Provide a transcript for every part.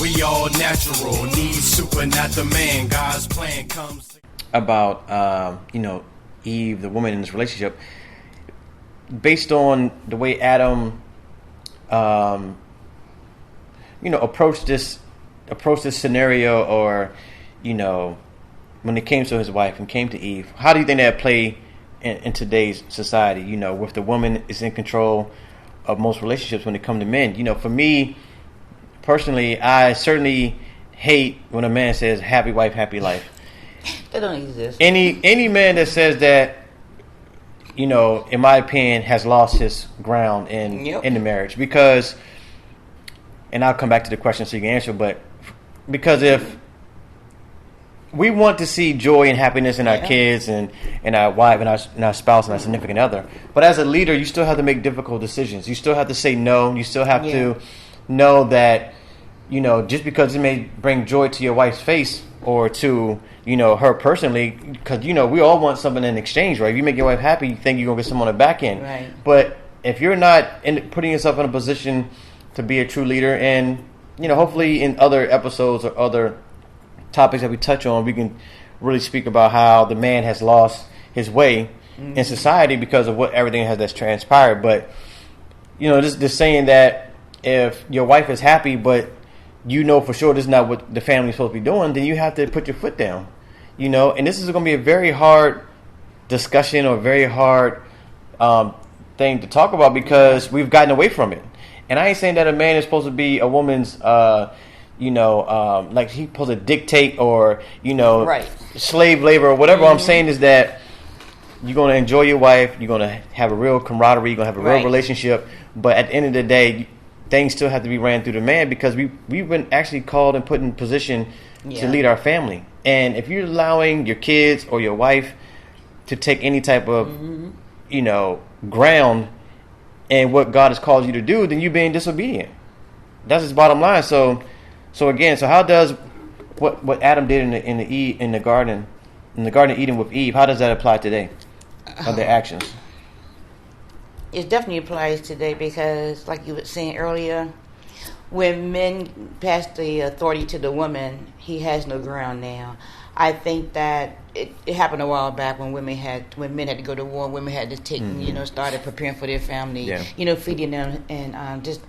We all natural, need super, not the man. God's plan comes. About Eve, the woman in this relationship, based on the way Adam, approached this scenario, or when it came to his wife and came to Eve. How do you think that play in today's society? With the woman is in control of most relationships when it comes to men. For me personally, I certainly hate when a man says happy wife, happy life. That don't exist. Any man that says that, in my opinion, has lost his ground in the marriage. Because, and I'll come back to the question so you can answer, but because if we want to see joy and happiness in our kids and our wife and our spouse and our significant other, but as a leader, you still have to make difficult decisions. You still have to say no. You still have to know that, just because it may bring joy to your wife's face or to, her personally, because, we all want something in exchange, right? If you make your wife happy, you think you're going to get someone on the back end. Right. But if you're not putting yourself in a position to be a true leader, and, hopefully in other episodes or other topics that we touch on, we can really speak about how the man has lost his way in society because of everything that's transpired. But, this saying that if your wife is happy, but for sure this is not what the family's supposed to be doing, then you have to put your foot down. And this is going to be a very hard discussion or very hard thing to talk about because we've gotten away from it. And I ain't saying that a man is supposed to be a woman's, like he's supposed to dictate or, slave labor or whatever. I'm saying is that you're going to enjoy your wife. You're going to have a real camaraderie. You're going to have a real relationship. But at the end of the day, things still have to be ran through the man because we've been actually called and put in position to lead our family. And if you're allowing your kids or your wife to take any type of, ground in what God has called you to do, then you're being disobedient. That's his bottom line. So how does what Adam did in the Garden of Eden with Eve, how does that apply today? Of their actions? It definitely applies today because, like you were saying earlier, when men pass the authority to the woman, he has no ground now. I think that it happened a while back when men had to go to war, women had to take, started preparing for their family, feeding them and just,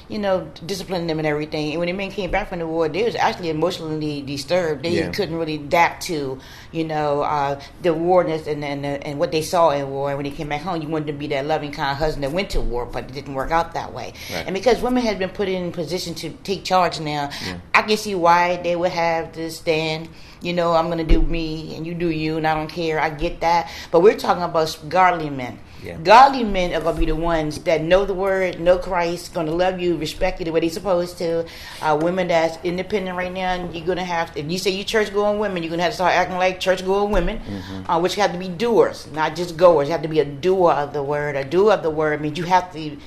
disciplining them and everything. And when the men came back from the war, they was actually emotionally disturbed. They couldn't really adapt to, the warness and what they saw in war. And when they came back home, you wanted to be that loving, kind husband that went to war, but it didn't work out that way. Right. And because women had been put in position to take charge now, I can see why they would have to stand. I'm going to do me and you do you, and I don't care. I get that. But we're talking about godly men. Yeah. Godly men are going to be the ones that know the word, know Christ, going to love you, respect you the way they're supposed to. Women that's independent right now, and you're going to have, if you say you church-going women, you're going to have to start acting like church-going women, which have to be doers, not just goers. You have to be a doer of the word. A doer of the word means you have to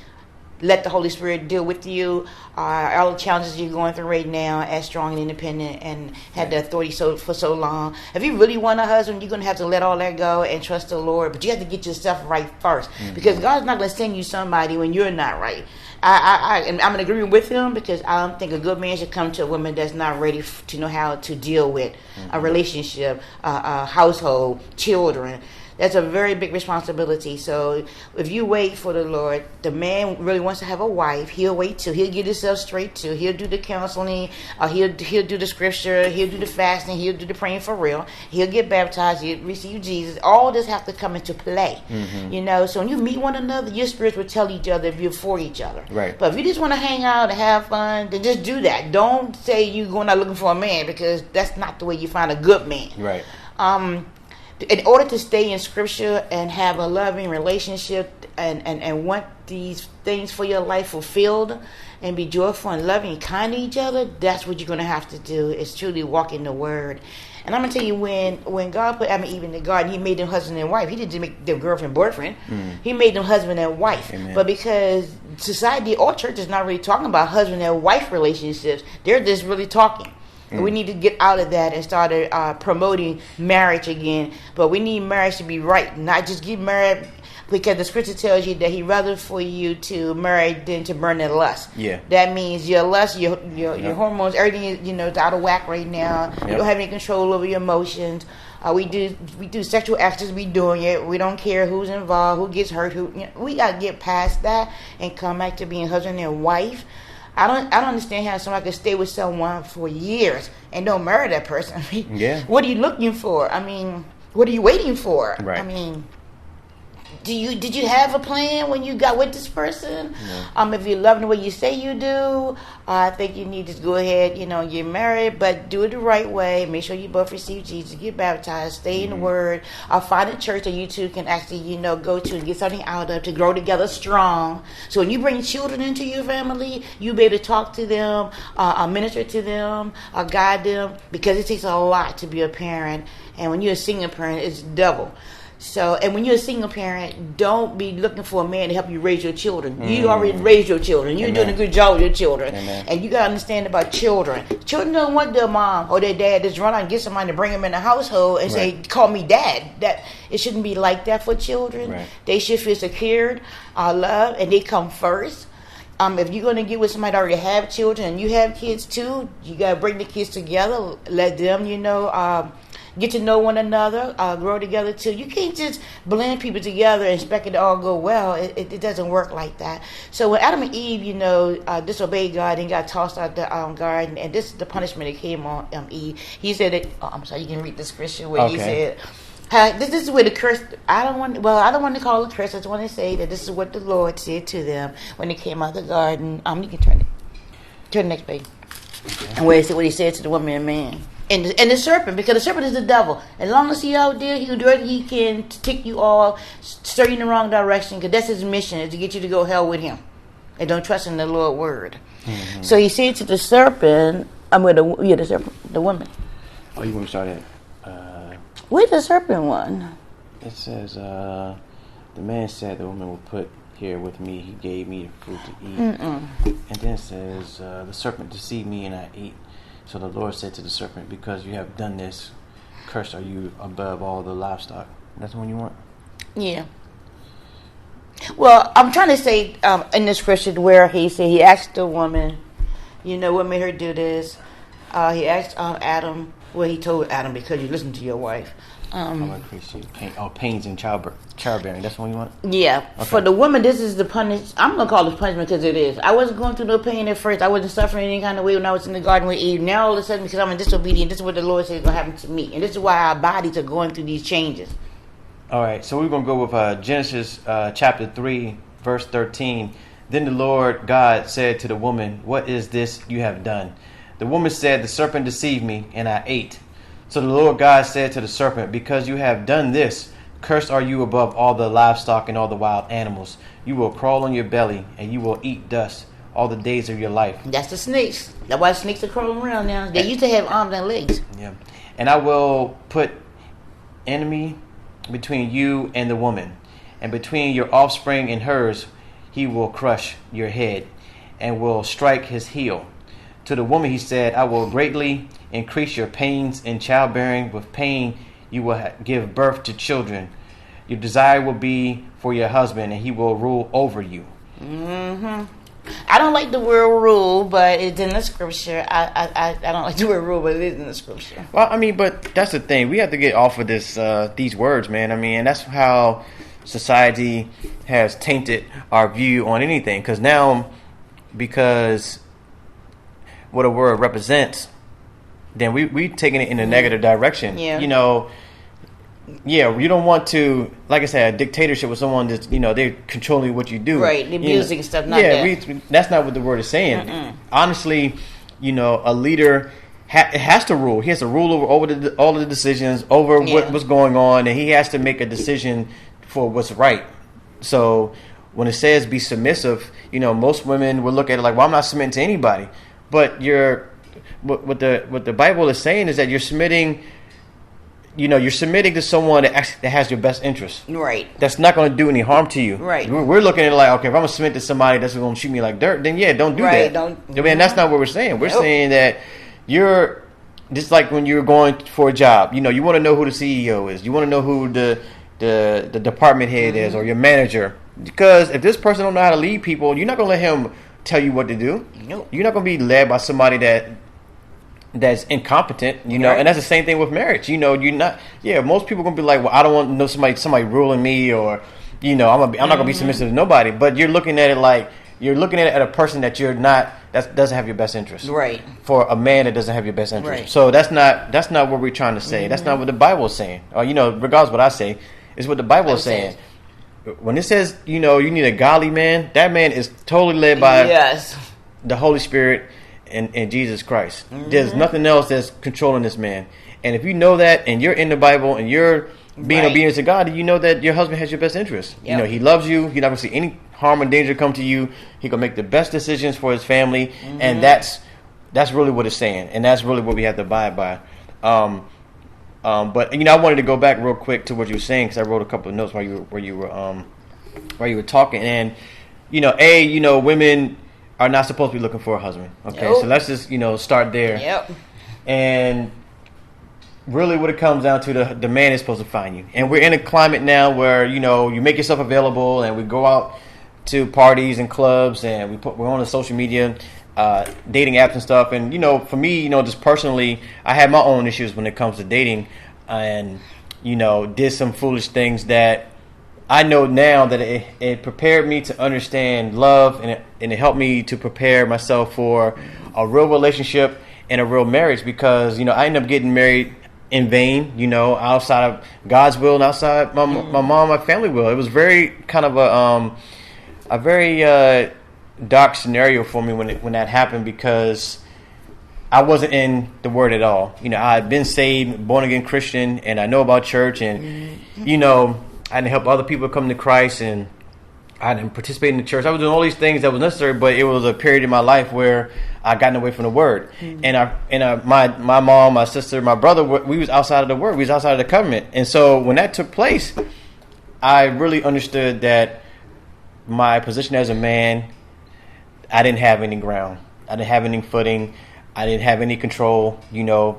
let the Holy Spirit deal with you. All the challenges you're going through right now as strong and independent and had the authority for so long. If you really want a husband, you're going to have to let all that go and trust the Lord. But you have to get yourself right first. Because God's not going to send you somebody when you're not right. And I'm in agreement with him because I don't think a good man should come to a woman that's not ready to know how to deal with a relationship, a household, children. That's a very big responsibility. So if you wait for the Lord, the man really wants to have a wife. He'll wait till he'll get himself straight to. He'll do the counseling. He'll do the scripture. He'll do the fasting. He'll do the praying for real. He'll get baptized. He'll receive Jesus. All this have to come into play. So when you meet one another, your spirits will tell each other if you're for each other. Right. But if you just want to hang out and have fun, then just do that. Don't say you're going out looking for a man because that's not the way you find a good man. Right. In order to stay in scripture and have a loving relationship and want these things for your life fulfilled and be joyful and loving and kind to each other, that's what you're going to have to do is truly walk in the word. And I'm going to tell you, when God put Adam and Eve in the garden, he made them husband and wife. He didn't make them girlfriend, boyfriend. He made them husband and wife. Amen. But because society or church is not really talking about husband and wife relationships, they're just really talking. We need to get out of that and start promoting marriage again. But we need marriage to be right, not just get married because the scripture tells you that he rather for you to marry than to burn in lust. Yeah. That means your lust, your hormones, everything is, is out of whack right now. You don't have any control over your emotions. We do sexual acts as we doing it. We don't care who's involved, who gets hurt. We gotta get past that and come back to being husband and wife. I don't understand how somebody can stay with someone for years and don't marry that person. Yeah. What are you looking for? I mean, what are you waiting for? Right. I mean, did you have a plan when you got with this person? Yeah. If you love them the way you say you do, I think you need to go ahead, get married, but do it the right way. Make sure you both receive Jesus, get baptized, stay in the Word. Find a church that you two can actually, go to and get something out of to grow together strong. So when you bring children into your family, you be able to talk to them, minister to them, guide them, because it takes a lot to be a parent. And when you're a single parent, it's double. So, and when you're a single parent, don't be looking for a man to help you raise your children. You already raised your children. You're doing a good job with your children. And you got to understand about children. Children don't want their mom or their dad to just run out and get somebody to bring them in the household and say, call me dad. That it shouldn't be like that for children. Right. They should feel secured, loved, and they come first. If you're going to get with somebody that already have children and you have kids too, you got to bring the kids together. Let them, get to know one another, grow together too. You can't just blend people together and expect it to all go well. It doesn't work like that. So when Adam and Eve, disobeyed God and got tossed out the garden, and this is the punishment that came on Eve. He said that. Oh, I'm sorry. You can read the scripture where he said, "This is where the curse." I don't want to call it curse. I just want to say that this is what the Lord said to them when they came out of the garden. You can turn the next page. And where he said what he said to the woman and man. And the serpent, because the serpent is the devil. As long as he out there, he'll do everything he can to take you all, stir you in the wrong direction, because that's his mission, is to get you to go hell with him. And don't trust in the Lord's word. Mm-hmm. So he said to the serpent, the serpent, the woman. Oh, you want to start at? Where's the serpent one? It says, the man said the woman will put here with me. He gave me the fruit to eat. And then it says, the serpent deceived me and I ate. So the Lord said to the serpent, because you have done this, cursed are you above all the livestock. That's the one you want? Yeah. Well, I'm trying to say in this scripture where he said he asked the woman, what made her do this? He asked Adam, he told Adam, because you listen to your wife. I'm going to increase you. Pains in childbearing. That's the one you want? Yeah. Okay. For the woman, this is the punishment. I'm going to call it punishment because it is. I wasn't going through no pain at first. I wasn't suffering any kind of way when I was in the garden with Eve. Now, all of a sudden, because I'm in disobedience, this is what the Lord said is going to happen to me. And this is why our bodies are going through these changes. All right. So we're going to go with Genesis chapter 3, verse 13. Then the Lord God said to the woman, what is this you have done? The woman said, the serpent deceived me, and I ate. So the Lord God said to the serpent, because you have done this, cursed are you above all the livestock and all the wild animals. You will crawl on your belly, and you will eat dust all the days of your life. That's the snakes. That's why snakes are crawling around now. They used to have arms and legs. Yeah. And I will put enemy between you and the woman, and between your offspring and hers. He will crush your head, and will strike his heel. To the woman he said, I will greatly increase your pains in childbearing. With pain you will give birth to children. Your desire will be for your husband, and he will rule over you. Mm-hmm. I don't like the word rule, but it's in the scripture. I don't like the word rule, but it is in the scripture. Well, but that's the thing. We have to get off of these words, man. And that's how society has tainted our view on anything. Because what a word represents, then we taking it in a negative direction. Yeah. You don't want to, like I said, a dictatorship with someone that's, they're controlling what you do. Right, the abusing stuff, not that. That's not what the word is saying. Honestly, a leader has to rule. He has to rule over all of the decisions, over what's going on, and he has to make a decision for what's right. So when it says be submissive, most women will look at it like, well, I'm not submitting to anybody. But what the Bible is saying is that you're submitting. You're submitting to someone that has your best interest. Right. That's not going to do any harm to you. Right. We're looking at it like, okay, if I'm going to submit to somebody that's going to shoot me like dirt, then don't do that. That's not what we're saying. We're saying that you're just like when you're going for a job. You want to know who the CEO is. You want to know who the department head is, or your manager. Because if this person don't know how to lead people, you're not gonna let him tell you what to do. Nope. You're not gonna be led by somebody that's incompetent, you know. Right. And that's the same thing with marriage. You know, you're not. Yeah, most people gonna be like, well, I don't want to know somebody ruling me, or you know, I'm not gonna be submissive to nobody. But you're looking at it like you're looking at a person that you're not. That doesn't have your best interest. Right. For a man that doesn't have your best interest. Right. So that's not what we're trying to say. That's not what the Bible is saying. Or you know, regardless of what I say, it's what the Bible is saying. When it says, you know, you need a godly man, that man is totally led by the Holy Spirit and Jesus Christ. There's nothing else that's controlling this man. And if you know that, and you're in the Bible, and you're being obedient to God, you know that your husband has your best interest. Yep. You know, he loves you. You're not going to see any harm or danger come to you. He can make the best decisions for his family. And that's really what it's saying. And that's really what we have to abide by. But you know, I wanted to go back real quick to what you were saying, because I wrote a couple of notes while you were talking. And you know, women are not supposed to be looking for a husband. Okay, so let's just start there. Yep. And really, what it comes down to, the man is supposed to find you. And we're in a climate now where you make yourself available, and we go out to parties and clubs, and we're on the social media. Dating apps and stuff, and for me, just personally, I had my own issues when it comes to dating, and did some foolish things that I know now that it prepared me to understand love, and it helped me to prepare myself for a real relationship and a real marriage, because I ended up getting married in vain, outside of God's will and outside my mom, my family will. It was very kind of a very dark scenario for me when that happened, because I wasn't in the Word at all. I had been saved, born again Christian, and I know about church, and I didn't help other people come to Christ, and I didn't participate in the church. I was doing all these things that was necessary, but it was a period in my life where I gotten away from the Word. And my mom, my sister, my brother, we was outside of the Word. We was outside of the covenant. And so when that took place, I really understood that my position as a man, I didn't have any ground. I didn't have any footing. I didn't have any control,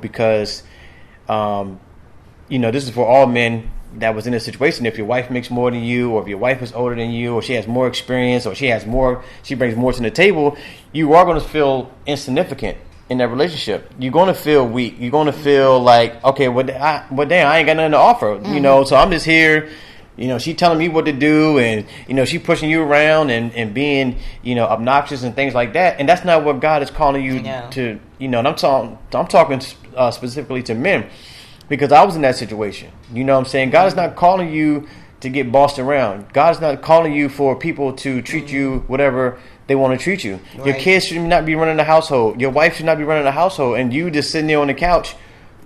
because, this is for all men that was in a situation. If your wife makes more than you, or if your wife is older than you, or she has more experience, or she brings more to the table, you are going to feel insignificant in that relationship. You're going to feel weak. You're going to feel like, okay, damn, I ain't got nothing to offer, so I'm just here. She telling me what to do, and she pushing you around and being obnoxious and things like that. And that's not what God is calling you to. And I'm talking specifically to men, because I was in that situation. What I'm saying? God is not calling you to get bossed around. God is not calling you for people to treat you whatever they want to treat you. Right. Your kids should not be running the household. Your wife should not be running the household, and you just sitting there on the couch,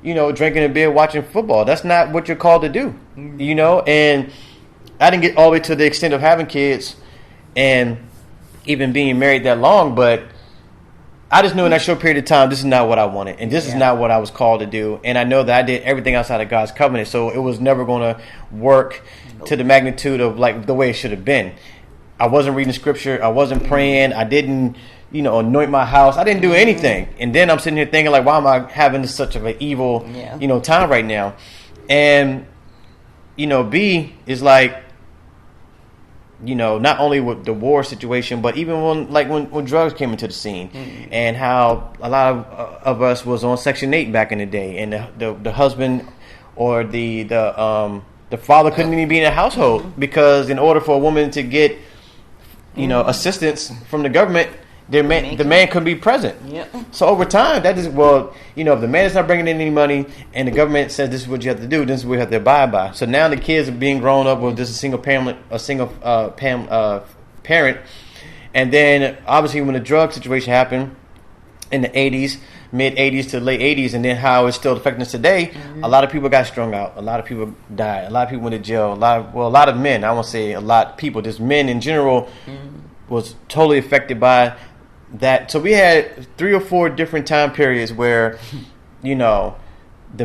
drinking a beer, watching football. That's not what you're called to do, And I didn't get all the way to the extent of having kids and even being married that long, but I just knew in that short period of time, this is not what I wanted, and this is not what I was called to do. And I know that I did everything outside of God's covenant, so it was never going to work to the magnitude of like the way it should have been. I wasn't reading scripture. I wasn't praying. I didn't anoint my house. I didn't do anything. And then I'm sitting here thinking, like, why am I having such of an evil, time right now? And, B is like, not only with the war situation, but even when drugs came into the scene, and how a lot of us was on Section 8 back in the day, and the husband or the father couldn't even be in a household, because in order for a woman to get, assistance from the government, the man could be present. Yep. So over time, that is, if the man is not bringing in any money, and the government says this is what you have to do, this is what you have to abide by. So now the kids are being grown up with just a single parent, and then obviously when the drug situation happened in the 80s, mid 80s to late 80s, and then how it's still affecting us today, a lot of people got strung out, a lot of people died, a lot of people went to jail, a lot of men, I won't say a lot of people, just men in general, was totally affected by that. So we had 3 or 4 different time periods where, the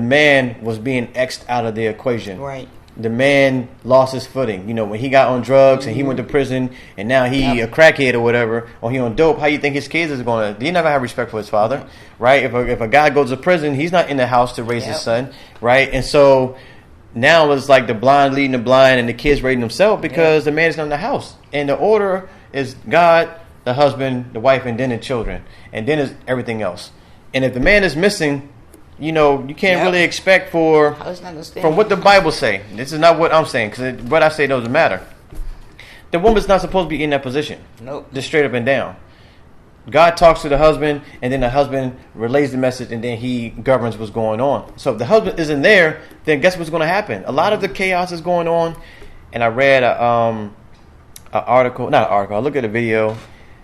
man was being X'd out of the equation. Right. The man lost his footing. When he got on drugs and he went to prison, and now he a crackhead or whatever, or he on dope, how you think his kids is going to? He's not going to have respect for his father, right? If a guy goes to prison, he's not in the house to raise his son, right? And so now it's like the blind leading the blind and the kids raising themselves because the man is not in the house. And the order is God, the husband, the wife, and then the children. And then it's everything else. And if the man is missing, you can't really expect from what the Bible say. This is not what I'm saying, because what I say doesn't matter. The woman's not supposed to be in that position. Nope. Just straight up and down. God talks to the husband, and then the husband relays the message, and then he governs what's going on. So if the husband isn't there, then guess what's going to happen? A lot of the chaos is going on. And I read I looked at a video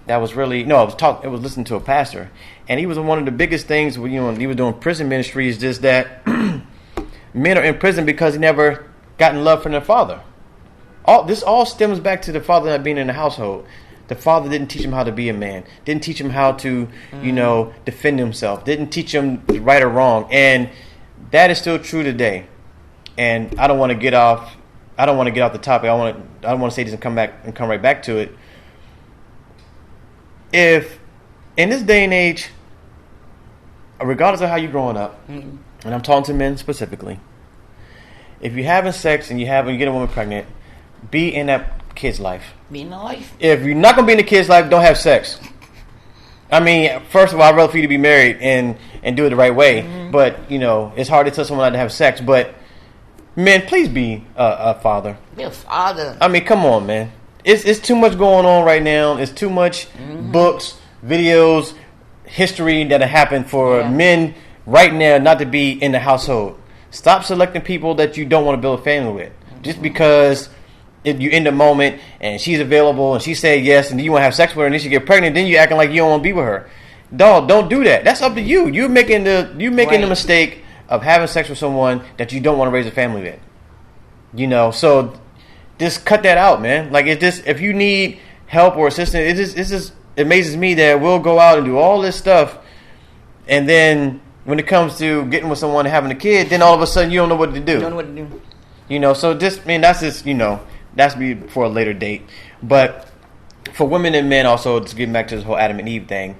that was it was listening to a pastor, and he was one of the biggest things when he was doing prison ministry is just that men are in prison because he never gotten love from their father. This all stems back to the father not being in the household. The father didn't teach him how to be a man, didn't teach him how to defend himself, didn't teach him right or wrong, and that is still true today. And I don't want to get off the topic. I don't want to say this and come right back to it. If in this day and age, regardless of how you're growing up, and I'm talking to men specifically, if you're having sex and you get a woman pregnant, be in that kid's life. Be in the life. If you're not going to be in the kid's life, don't have sex. I mean, first of all, I'd rather for you to be married and do it the right way. Mm-hmm. But, it's hard to tell someone not to have sex. But, men, please be a father. Be a father. I mean, come on, man. It's too much going on right now. It's too much books, videos, history that have happened for men right now not to be in the household. Stop selecting people that you don't want to build a family with. Just because if you're in the moment and she's available and she said yes and you want to have sex with her and then she get pregnant, then you acting like you don't want to be with her. Dog, don't do that. That's up to you. You're making the mistake of having sex with someone that you don't want to raise a family with. So just cut that out, man. Like if you need help or assistance, it amazes me that we'll go out and do all this stuff, and then when it comes to getting with someone and having a kid, then all of a sudden you don't know what to do. You don't know what to do. So that's just that's be for a later date. But for women and men also, to get back to this whole Adam and Eve thing,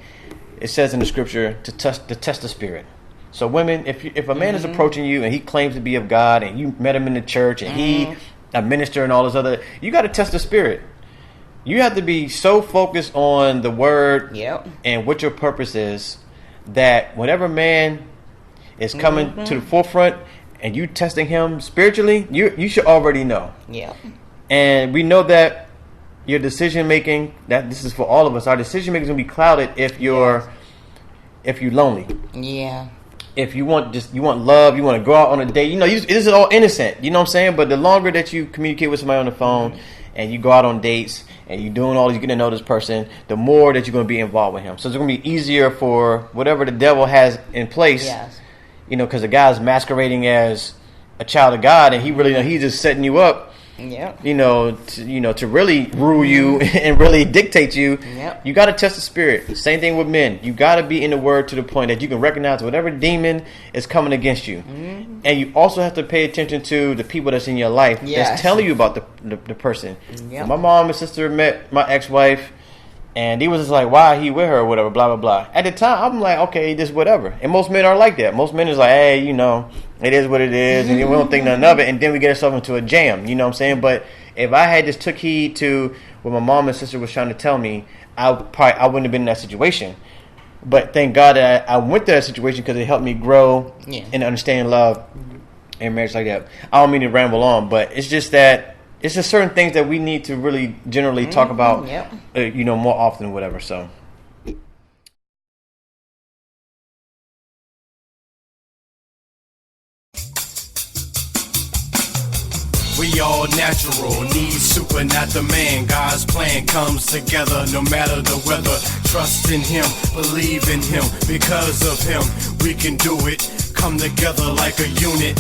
it says in the scripture to test the spirit. So women, if a man is approaching you and he claims to be of God and you met him in the church and he a minister and all this other, you got to test the spirit. You have to be so focused on the word and what your purpose is that whenever man is coming to the forefront and you testing him spiritually, you should already know. Yeah. And we know that your decision making, that this is for all of us, our decision making is going to be clouded if you're lonely. Yeah. If you want love, you want to go out on a date, this is all innocent, you know what I'm saying? But the longer that you communicate with somebody on the phone and you go out on dates and you're doing all this, you're getting to know this person, the more that you're going to be involved with him. So it's going to be easier for whatever the devil has in place, because the guy's masquerading as a child of God and he's just setting you up. Yep. To really rule you and really dictate you. Yep. You got to test the spirit. Same thing with men. You got to be in the word to the point that you can recognize whatever demon is coming against you. Mm-hmm. And you also have to pay attention to the people that's in your life that's telling you about the person. Yep. So my mom and sister met my ex-wife, and he was just like, why he with her or whatever, blah, blah, blah. At the time, I'm like, okay, just whatever. And most men are like that. Most men is like, hey, it is what it is, and we don't think nothing of it, and then we get ourselves into a jam, you know what I'm saying? But if I had just took heed to what my mom and sister was trying to tell me, I wouldn't have been in that situation. But thank God that I went through that situation because it helped me grow and understand love and marriage like that. I don't mean to ramble on, but it's just that it's just certain things that we need to really generally talk about, more often, whatever. So. We all natural, need super, not the man. God's plan comes together no matter the weather. Trust in him, believe in him. Because of him, we can do it. Come together like a unit.